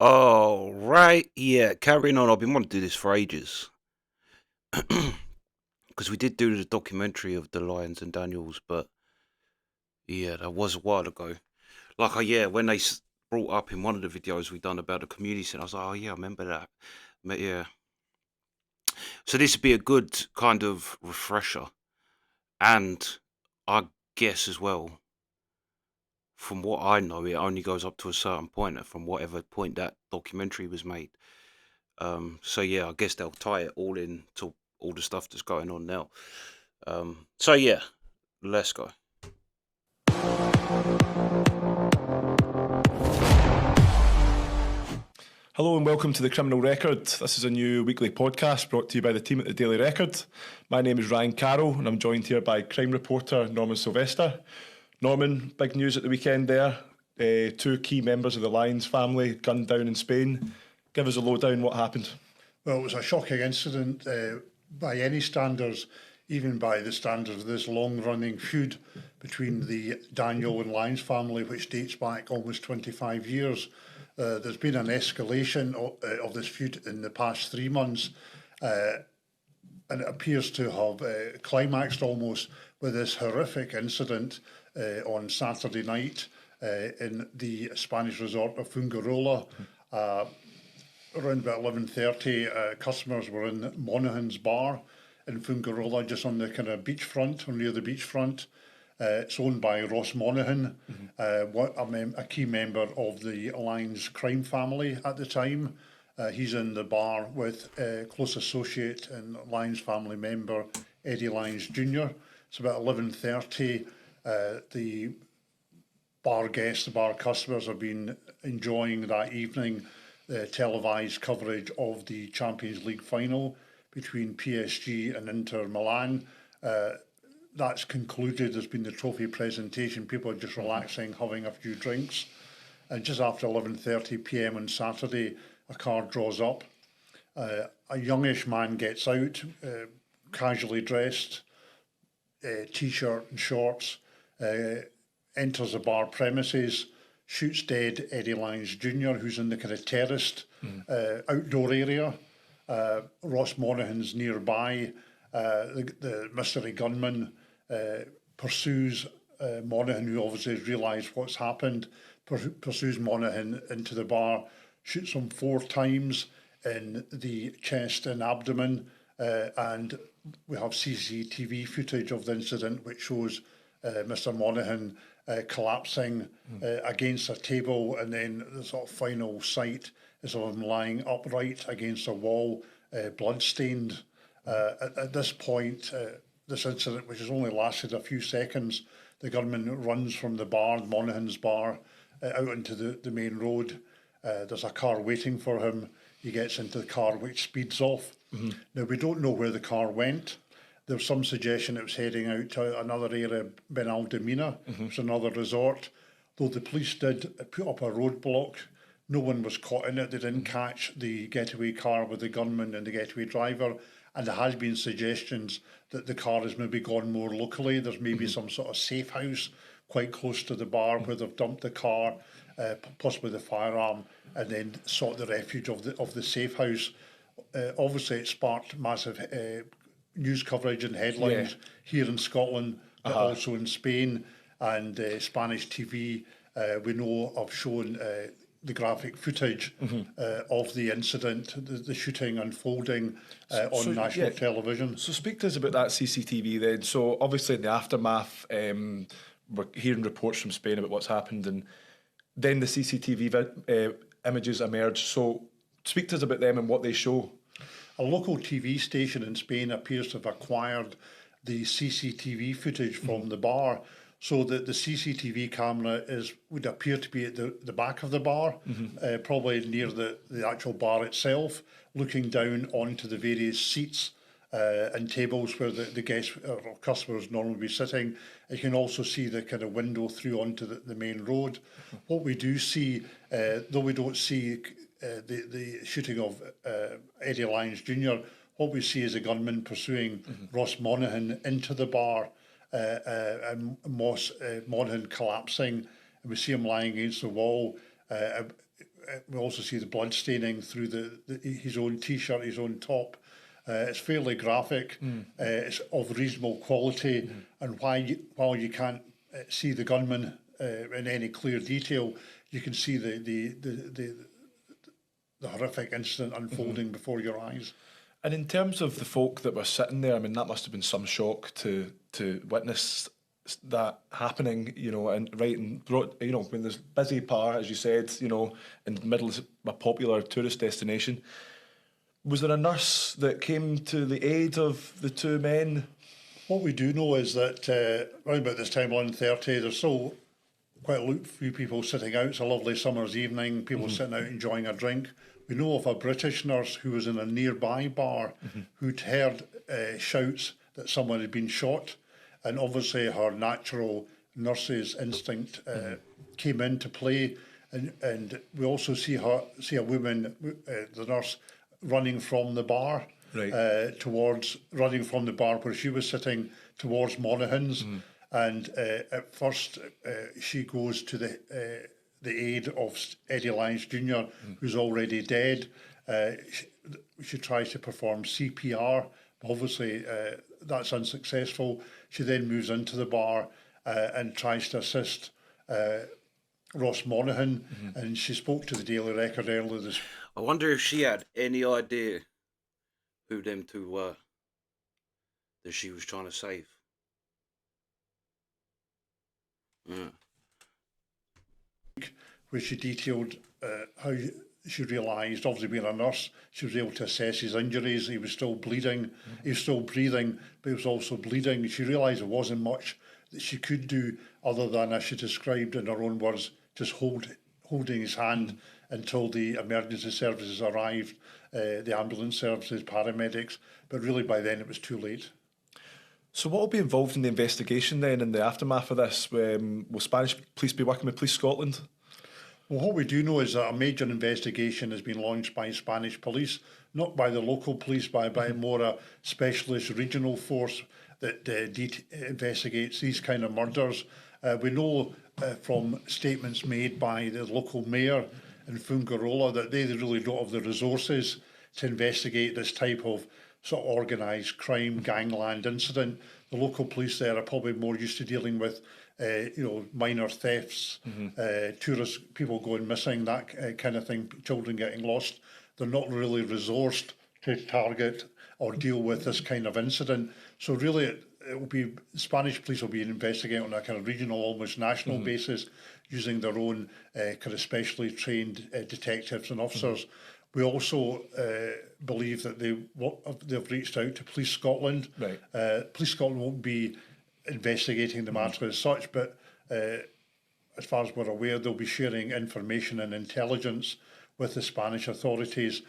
Oh, right. Yeah, carrying on. I've been wanting to do this for ages. Because we did do the documentary of the Lyons and Daniels, but yeah, that was a while ago. Yeah, when they brought up in one of the videos we done about the community centre, I was like, oh, yeah, I remember that. But yeah. So this would be a good kind of refresher. And I guess as well, from what I know, it only goes up to a certain point, from whatever point that documentary was made. So yeah, I guess they'll tie it all in to all the stuff that's going on now. So yeah, let's go. Hello and welcome to the Criminal Record. This is a new weekly podcast brought to you by the team at the Daily Record. My name is Ryan Carroll and I'm joined here by crime reporter Norman Sylvester. Norman, big news at the weekend there. Two key members of the Lyons family gunned down in Spain. Give us a lowdown what happened. Well, it was a shocking incident by any standards, even by the standards of this long-running feud between the Daniel and Lyons family, which dates back almost 25 years. There's been an escalation of this feud in the past 3 months, and it appears to have climaxed almost with this horrific incident on Saturday night in the Spanish resort of Fungirola. Around about 11:30, customers were in Monaghan's bar in Fungirola, just on the kind of beachfront, or near the beachfront. It's owned by Ross Monaghan, a key member of the Lyons crime family at the time. He's in the bar with close associate and Lyons family member Eddie Lyons Jr. It's about 11:30. The bar guests, the bar customers have been enjoying that evening the televised coverage of the Champions League final between PSG and Inter Milan. That's concluded. There's been the trophy presentation. People are just relaxing, having a few drinks. And just after 11:30 p.m. on Saturday, a car draws up. A youngish man gets out, casually dressed, t-shirt and shorts, enters the bar premises, shoots dead Eddie Lyons Jr., who's in the kind of terraced outdoor area. Ross Monaghan's nearby. The mystery gunman pursues Monaghan, who obviously has realised what's happened, pursues Monaghan into the bar, shoots him 4 times in the chest and abdomen, and we have CCTV footage of the incident which shows Mr. Monaghan collapsing against a table, and then the sort of final sight is of him lying upright against a wall, blood-stained. At this point, this incident, which has only lasted a few seconds, the gunman runs from the bar, Monaghan's bar, out into the main road. There's a car waiting for him. He gets into the car, which speeds off. Now, we don't know where the car went. There's some suggestion it was heading out to another area, Benalmádena, which is another resort. Though the police did put up a roadblock, no one was caught in it. They didn't catch the getaway car with the gunman and the getaway driver. And there has been suggestions that the car has maybe gone more locally. There's maybe some sort of safe house quite close to the bar where they've dumped the car, possibly the firearm, and then sought the refuge of the safe house. Obviously, it sparked massive news coverage and headlines here in Scotland, but also in Spain, and Spanish TV. We know have shown the graphic footage of the incident, the shooting unfolding on national television. So speak to us about that CCTV then. So obviously in the aftermath, we're hearing reports from Spain about what's happened, and then the CCTV images emerge. So speak to us about them and what they show. A local TV station in Spain appears to have acquired the CCTV footage from the bar, so that the CCTV camera would appear to be at the back of the bar, probably near the actual bar itself, looking down onto the various seats and tables where the guests or customers normally be sitting. You can also see the kind of window through onto the main road. What we do see, though we don't see the shooting of Eddie Lyons Jr., what we see is a gunman pursuing Ross Monaghan into the bar, and Monaghan collapsing, and we see him lying against the wall. we also see the blood staining through his own T-shirt, his own top. It's fairly graphic. It's of reasonable quality, and while you can't see the gunman in any clear detail, you can see the horrific incident unfolding before your eyes. And in terms of the folk that were sitting there, I mean, that must have been some shock to witness that happening, you know, and right and you know, when there's busy par, as you said, you know, in the middle of a popular tourist destination. Was there a nurse that came to the aid of the two men? What we do know is that around about this time, 1:30, there's still quite a few people sitting out. It's a lovely summer's evening, people sitting out enjoying a drink. We know of a British nurse who was in a nearby bar who'd heard shouts that someone had been shot, and obviously her natural nurse's instinct came into play. And we also see a woman, the nurse, running from the bar, running from the bar where she was sitting towards Monaghan's. And at first, she goes to the aid of Eddie Lyons Jr., who's already dead. She tries to perform CPR. Obviously, that's unsuccessful. She then moves into the bar and tries to assist Ross Monaghan, and she spoke to the Daily Record earlier this. I wonder if she had any idea who them two were that she was trying to save. Where she detailed how she realised, obviously being a nurse, she was able to assess his injuries. He was still bleeding, he was still breathing, but he was also bleeding. She realised there wasn't much that she could do other than, as she described in her own words, just holding his hand until the emergency services arrived, the ambulance services, paramedics, but really by then it was too late. So what will be involved in the investigation then in the aftermath of this? Will Spanish police be working with Police Scotland? Well, what we do know is that a major investigation has been launched by Spanish police, not by the local police, by more a specialist regional force that investigates these kind of murders. We know from statements made by the local mayor in Fuengirola that they really don't have the resources to investigate this type of sort of organised crime, gangland incident. The local police there are probably more used to dealing with minor thefts, tourists, people going missing, that kind of thing, children getting lost. They're not really resourced to target or deal with this kind of incident. So really, it will be Spanish police will be investigating on a kind of regional, almost national basis, using their own kind of specially trained detectives and officers. We also believe that they've reached out to Police Scotland. Right. Police Scotland won't be investigating the matter as such, but as far as we're aware, they'll be sharing information and intelligence with the Spanish authorities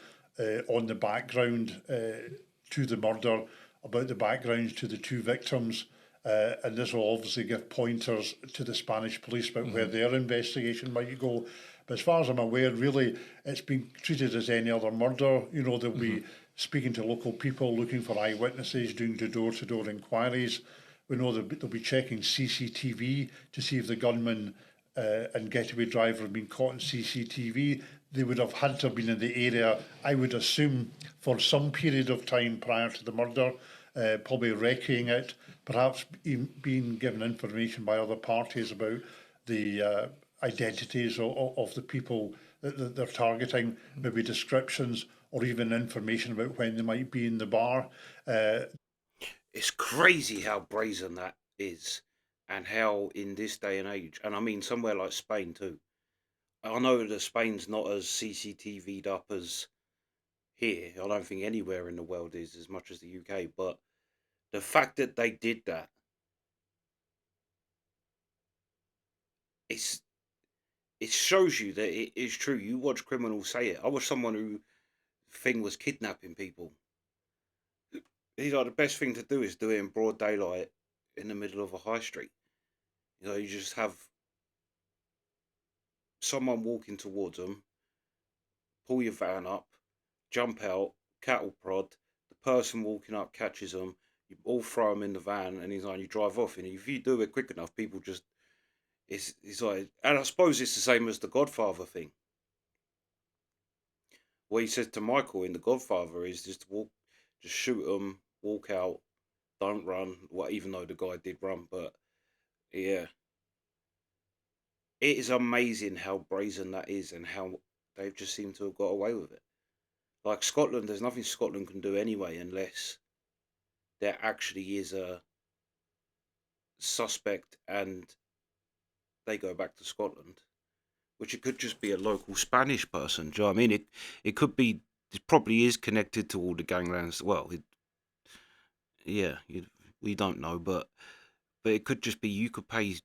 on the background to the murder, about the backgrounds to the two victims, and this will obviously give pointers to the Spanish police about where their investigation might go. But as far as I'm aware, really, it's been treated as any other murder. You know, they'll be speaking to local people, looking for eyewitnesses, doing door-to-door inquiries. We know they'll be checking CCTV to see if the gunman and getaway driver have been caught in CCTV. They would have had to have been in the area, I would assume, for some period of time prior to the murder, probably recceing it, perhaps being given information by other parties about the identities of the people that they're targeting, maybe descriptions or even information about when they might be in the bar. It's crazy how brazen that is, and how in this day and age, and I mean somewhere like Spain too. I know that Spain's not as CCTV'd up as here. I don't think anywhere in the world is as much as the UK, but the fact that they did that, it shows you that it is true. You watch criminals say it. I was someone who thing was kidnapping people. He's like, the best thing to do is do it in broad daylight in the middle of a high street. You know, you just have someone walking towards them, pull your van up, jump out, cattle prod. The person walking up catches them. You all throw them in the van, and he's like, you drive off. And if you do it quick enough, people just it's like, and I suppose it's the same as the Godfather thing. what he says to Michael in The Godfather is just just shoot them, walk out, don't run. Well, even though the guy did run, but yeah, it is amazing how brazen that is and how they've just seemed to have got away with it. Like Scotland, there's nothing Scotland can do anyway unless there actually is a suspect and they go back to Scotland, which it could just be a local Spanish person. Do you know what I mean? It could be. It probably is connected to all the ganglands. Well, yeah, we don't know, but it could just be you could pay. Do you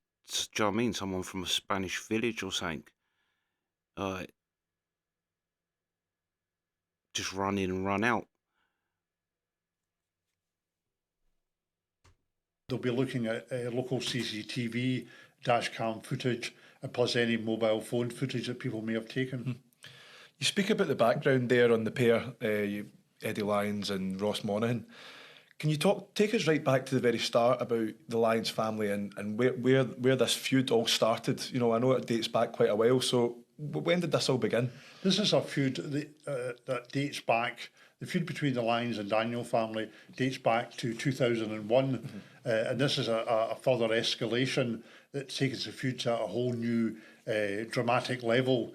know what I mean? Someone from a Spanish village or something. Uh, just run in and run out. They'll be looking at local CCTV, dash cam footage, and plus any mobile phone footage that people may have taken. You speak about the background there on the pair, Eddie Lyons and Ross Monaghan. Can you take us right back to the very start about the Lyons family and where this feud all started? You know, I know it dates back quite a while, so when did this all begin? This is a feud that dates back. The feud between the Lyons and Daniel family dates back to 2001, and this is a further escalation that takes the feud to a whole new dramatic level.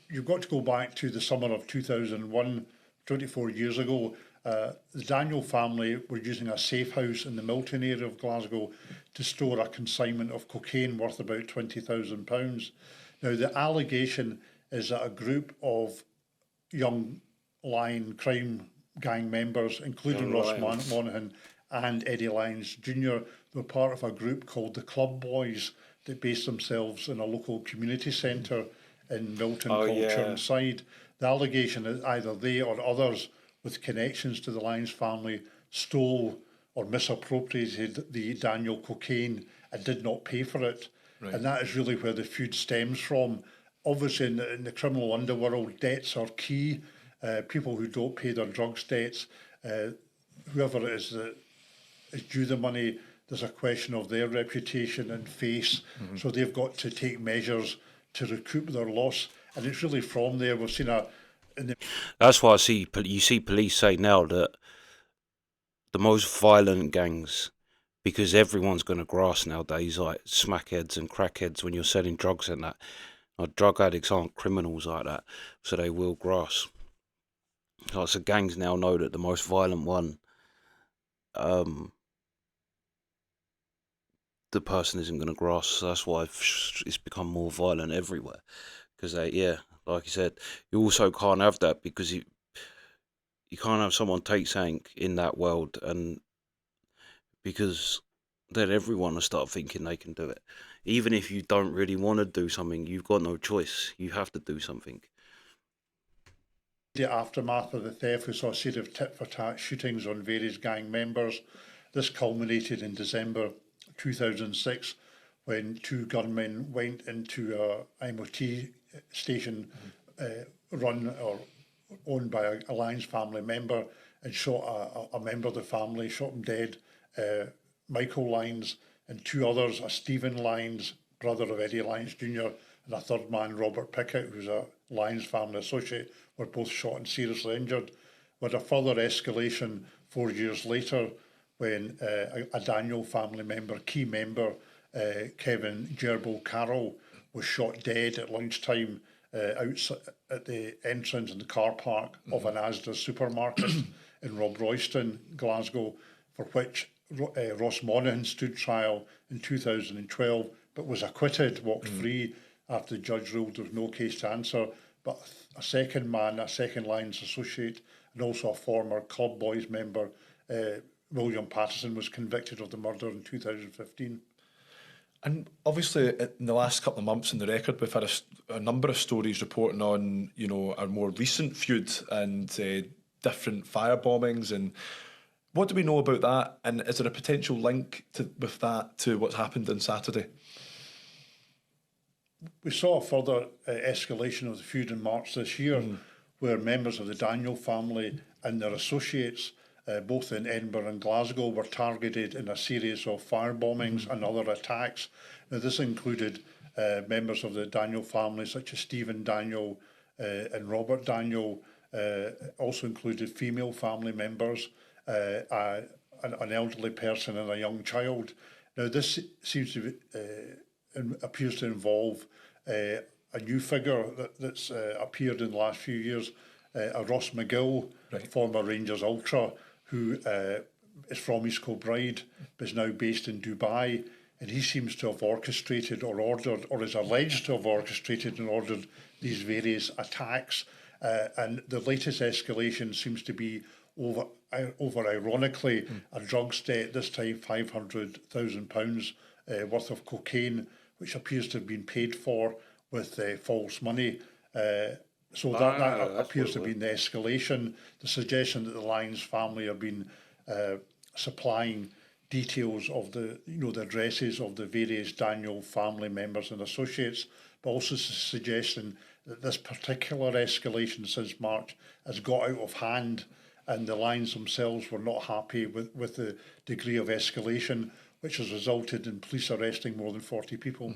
You've got to go back to the summer of 2001, 24 years ago. The Daniel family were using a safe house in the Milton area of Glasgow to store a consignment of cocaine worth about £20,000. Now, the allegation is that a group of young Lyon crime gang members, including Ross Monaghan and Eddie Lyons Jr., were part of a group called the Club Boys that based themselves in a local community centre in Milton called Churnside. The allegation is either they or others with connections to the Lyons family stole or misappropriated the Daniel cocaine and did not pay for it. Right. And that is really where the feud stems from. Obviously, in the criminal underworld, debts are key. People who don't pay their drugs debts, whoever it is that is due the money, there's a question of their reputation and face. So they've got to take measures to recoup their loss. And it's really from there we've seen That's why you see police say now that the most violent gangs, because everyone's going to grass nowadays, like smackheads and crackheads when you're selling drugs and that. Drug addicts aren't criminals like that, so they will grass. So gangs now know that the most violent one, the person isn't going to grass. So that's why it's become more violent everywhere. Because like you said, you also can't have that because you can't have someone take something in that world, and because then everyone will start thinking they can do it. Even if you don't really want to do something, you've got no choice. You have to do something. The aftermath of the theft, we saw a series of tit-for-tat shootings on various gang members. This culminated in December 2006 when two gunmen went into a MOT station run or owned by a Lyons family member and shot a member of the family, shot him dead. Michael Lyons and two others, a Stephen Lyons, brother of Eddie Lyons Jr., and a third man, Robert Pickett, who's a Lyons family associate, were both shot and seriously injured. With a further escalation 4 years later when a Daniel family member, key member, Kevin Gerbil Carroll, was shot dead at lunchtime outside at the entrance in the car park of an Asda supermarket in Rob Royston, Glasgow, for which Ross Monaghan stood trial in 2012, but was acquitted, walked free after the judge ruled there was no case to answer. But a second man, a second Lyons associate, and also a former Club Boys member, William Patterson, was convicted of the murder in 2015. And obviously, in the last couple of months in the record, we've had a number of stories reporting on, you know, our more recent feud and different fire bombings. And what do we know about that? And is there a potential link with that to what's happened on Saturday? We saw a further escalation of the feud in March this year, where members of the Daniel family and their associates, both in Edinburgh and Glasgow, were targeted in a series of fire bombings and other attacks. Now, this included members of the Daniel family, such as Stephen Daniel, and Robert Daniel also included female family members, an elderly person and a young child. Now this seems to appears to involve a new figure that's appeared in the last few years, a Ross McGill, Right. former Rangers ultra, who is from East Kilbride, but is now based in Dubai, and he seems to have orchestrated or ordered, or is alleged to have orchestrated and ordered these various attacks. And the latest escalation seems to be over ironically, a drugs debt, this time £500,000 worth of cocaine, which appears to have been paid for with false money. So that appears to be the escalation. The suggestion that the Lyons family have been supplying details of the addresses of the various Daniel family members and associates, but also the suggestion that this particular escalation since March has got out of hand, and the Lyons themselves were not happy with the degree of escalation, which has resulted in police arresting more than 40 people.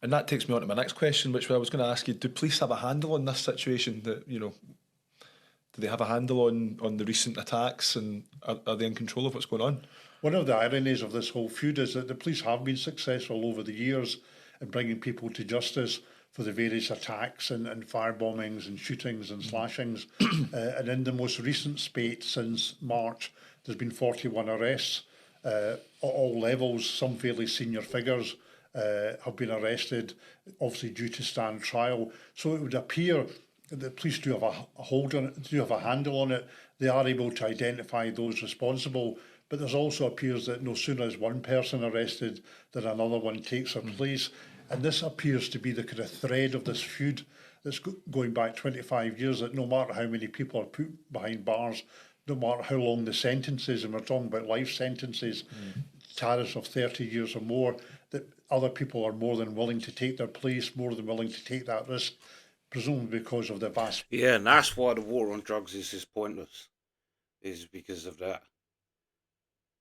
And that takes me on to my next question, which I was going to ask you: do police have a handle on this situation? That do they have a handle on the recent attacks, and are they in control of what's going on? One of the ironies of this whole feud is that the police have been successful over the years in bringing people to justice for the various attacks and firebombings and shootings and slashings. And in the most recent spate since March, there's been 41 arrests at all levels. Some fairly senior figures have been arrested, obviously due to stand trial. So it would appear that the police do have a hold on it, do have a handle on it. They are able to identify those responsible. But there's also appears that no sooner is one person arrested than another one takes their place. And this appears to be the kind of thread of this feud that's going back 25 years, that no matter how many people are put behind bars, no matter how long the sentences, and we're talking about life sentences, tariffs of 30 years or more, that other people are more than willing to take their place, more than willing to take that risk, presumably because of the vast... Yeah, and that's why the war on drugs is pointless, is because of that.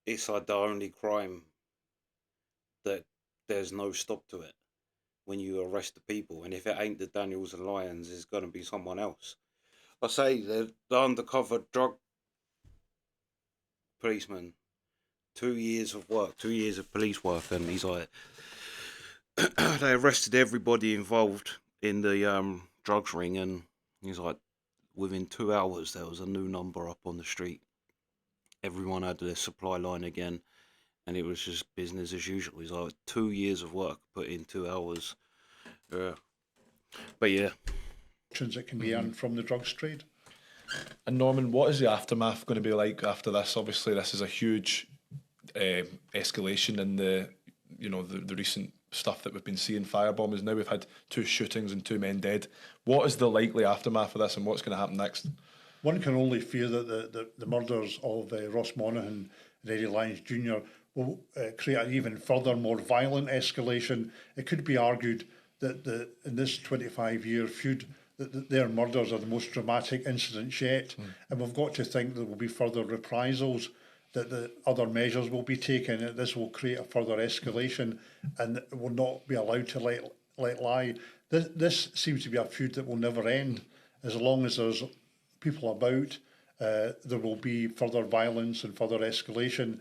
It's like the only crime that there's no stop to it when you arrest the people. And if it ain't the Daniels and Lyons, it's going to be someone else. I say the undercover drug policeman, 2 years of work, 2 years of police work, and he's like, they arrested everybody involved in the drugs ring, and he's like, within 2 hours there was a new number up on the street. Everyone had their supply line again, and it was just business as usual. He's like, 2 years of work put in 2 hours. But yeah, that can be earned from the drugs trade. And Norman, what is the aftermath going to be like after this? Obviously, this is a huge escalation in the recent stuff that we've been seeing, firebombers. Now we've had 2 shootings and 2 men dead. What is the likely aftermath of this, and what's going to happen next? One can only fear that the murders of Ross Monaghan and Eddie Lyons Jr. will create an even further, more violent escalation. It could be argued that in this 25-year feud, that their murders are the most dramatic incidents yet. And we've got to think there will be further reprisals, that the other measures will be taken, that this will create a further escalation, and it will not be allowed to let lie. This seems to be a feud that will never end. As long as there's people about, there will be further violence and further escalation,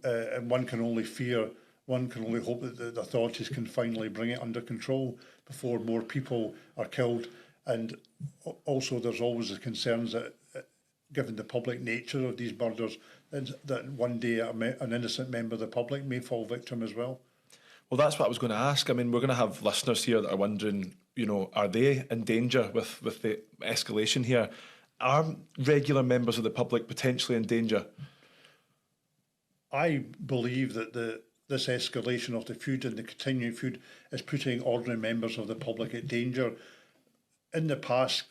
and one can only hope that the authorities can finally bring it under control before more people are killed. And also there's always the concerns that, given the public nature of these murders, that one day an innocent member of the public may fall victim as well. Well, that's what I was going to ask. I mean, we're going to have listeners here that are wondering, are they in danger with the escalation here? Are regular members of the public potentially in danger? I believe that this escalation of the feud and the continuing feud is putting ordinary members of the public at danger. In the past,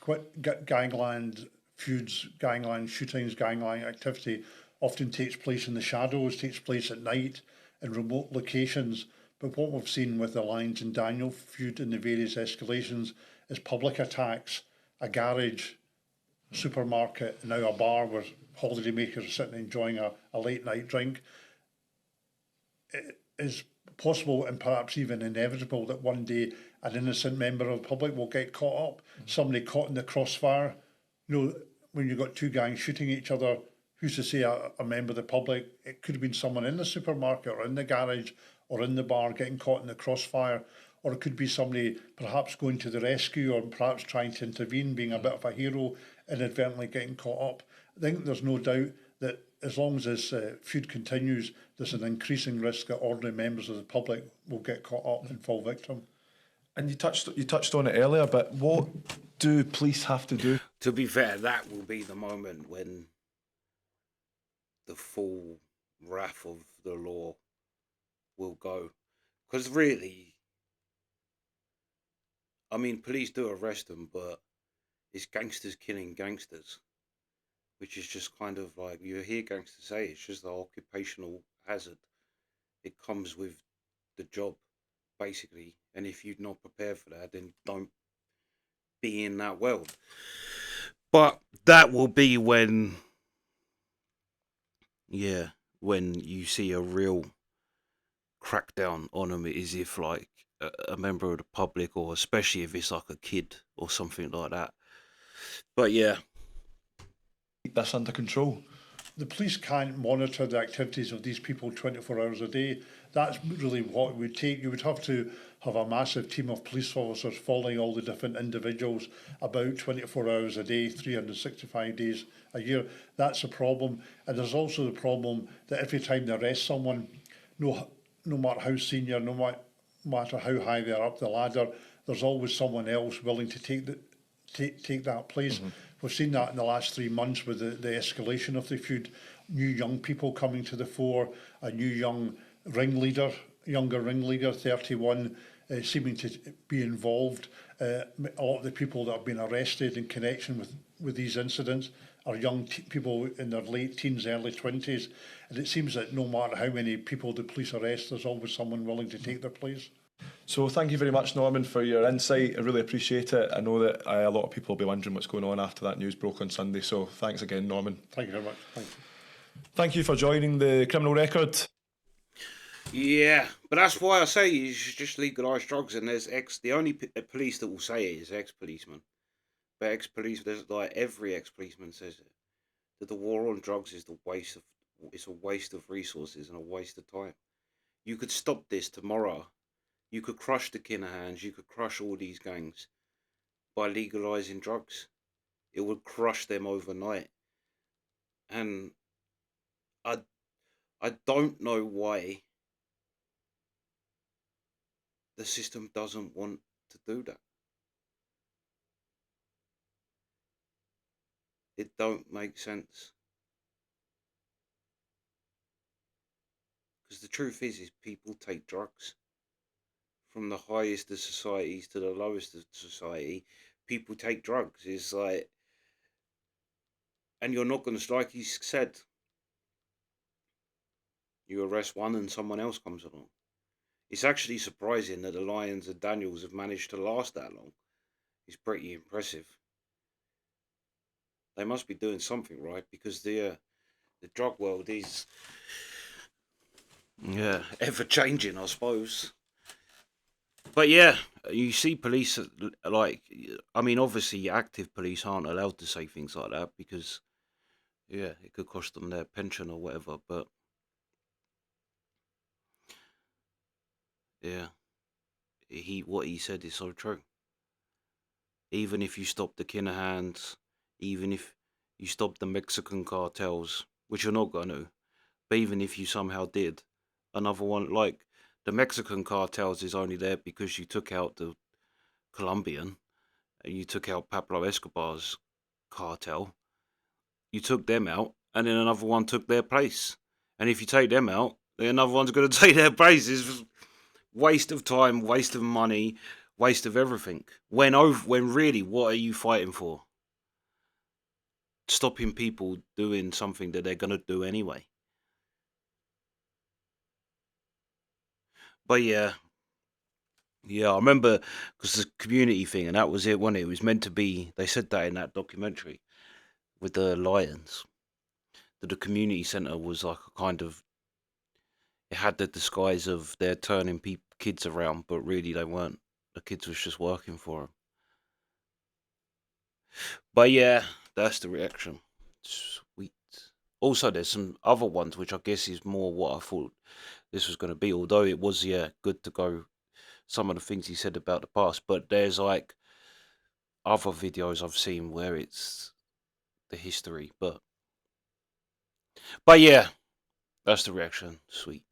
gangland feuds, gangland shootings, gangland activity often takes place in the shadows, takes place at night in remote locations. But what we've seen with the Lyons and Daniel feud and the various escalations is public attacks, a garage, supermarket, and now a bar where holidaymakers are sitting enjoying a late night drink. It is possible and perhaps even inevitable that one day an innocent member of the public will get caught up. Somebody caught in the crossfire. When you've got two gangs shooting each other, who's to say a member of the public? It could have been someone in the supermarket or in the garage or in the bar getting caught in the crossfire. Or it could be somebody perhaps going to the rescue or perhaps trying to intervene, being a bit of a hero, inadvertently getting caught up. I think there's no doubt that as long as this feud continues, there's an increasing risk that ordinary members of the public will get caught up and fall victim. And you touched on it earlier, but what do police have to do? To be fair, that will be the moment when the full wrath of the law will go. Because really, I mean, police do arrest them, but it's gangsters killing gangsters, which is just kind of like, you hear gangsters say, it's just the occupational hazard. It comes with the job, basically. And if you're not prepared for that, then don't be in that world. But that will be when, when you see a real crackdown on them, as if like a member of the public, or especially if it's like a kid or something like that. But yeah, Keep this under control. The police can't monitor the activities of these people 24 hours a day. That's really what it would take. You would have to have a massive team of police officers following all the different individuals about 24 hours a day, 365 days a year. That's a problem. And there's also the problem that every time they arrest someone, no matter how senior, no matter how high they are up the ladder, there's always someone else willing to take that place. Mm-hmm. We've seen that in the last 3 months with the escalation of the feud. New young people coming to the fore, a new younger ringleader, 31, seeming to be involved. A lot of the people that have been arrested in connection with these incidents are young people in their late teens, early 20s. And it seems that no matter how many people the police arrest, there's always someone willing to take their place. So thank you very much, Norman, for your insight. I really appreciate it. I know that a lot of people will be wondering what's going on after that news broke on Sunday. So thanks again, Norman. Thank you very much. Thank you. Thank you for joining the Criminal Record. Yeah, but that's why I say you should just legalise drugs. And there's the only police that will say it is ex-policemen. But there's like every ex-policeman says it, that the war on drugs is it's a waste of resources and a waste of time. You could stop this tomorrow. You could crush the Kinahans, you could crush all these gangs by legalising drugs. It would crush them overnight. And I don't know why the system doesn't want to do that. It don't make sense. Because the truth is people take drugs. From the highest of societies to the lowest of society, people take drugs. It's like, and you're not going to, like he said, you arrest one and someone else comes along. It's actually surprising that the Lyons and Daniels have managed to last that long. It's pretty impressive. They must be doing something right, because the drug world is ever changing, I suppose. But yeah, you see police, like, I mean, obviously active police aren't allowed to say things like that because, it could cost them their pension or whatever. But yeah, what he said is so true. Even if you stop the Kinahans, even if you stop the Mexican cartels, which you're not going to, but even if you somehow did, another one, like, the Mexican cartels is only there because you took out the Colombian, and you took out Pablo Escobar's cartel. You took them out, and then another one took their place. And if you take them out, then another one's going to take their place. It's waste of time, waste of money, waste of everything. When really, what are you fighting for? Stopping people doing something that they're going to do anyway. But yeah, I remember, because the community thing, and that was it, wasn't it? It was meant to be, they said that in that documentary with the Lyons, that the community centre was like a kind of, it had the disguise of they're turning kids around, but really they weren't. the kids was just working for him. But yeah, that's the reaction. Sweet. Also, there's some other ones which I guess is more what I thought this was going to be. Although it was, yeah, good to go some of the things he said about the past. But there's like other videos I've seen where it's the history. But yeah, that's the reaction. Sweet.